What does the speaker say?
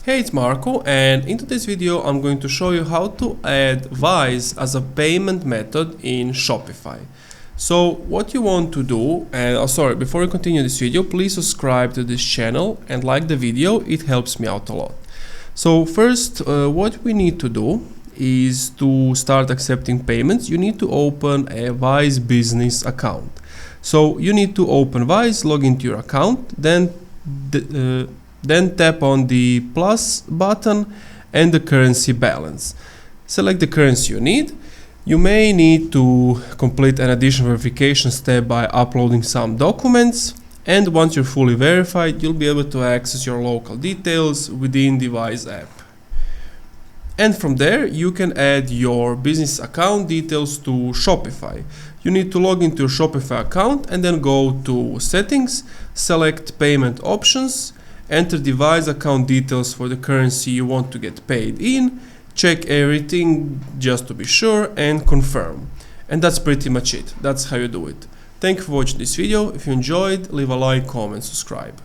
Hey, it's Marco, and in today's video I'm going to show you how to add Wise as a payment method in Shopify. So what you want to do, and before we continue this video, please subscribe to this channel and like the video, it helps me out a lot. So first, what we need to do is to start accepting payments. You need to open a Wise business account. So you need to open Wise, log into your account, then tap on the plus button and the currency balance. Select the currency you need. You may need to complete an additional verification step by uploading some documents, and once you're fully verified, you'll be able to access your local details within the Wise app. And from there, you can add your business account details to Shopify. You need to log into your Shopify account and then go to Settings, select Payment Options, enter the Wise account details for the currency you want to get paid in, check everything just to be sure, and confirm. And that's pretty much it. That's how you do it. Thank you for watching this video. If you enjoyed, leave a like, comment, subscribe.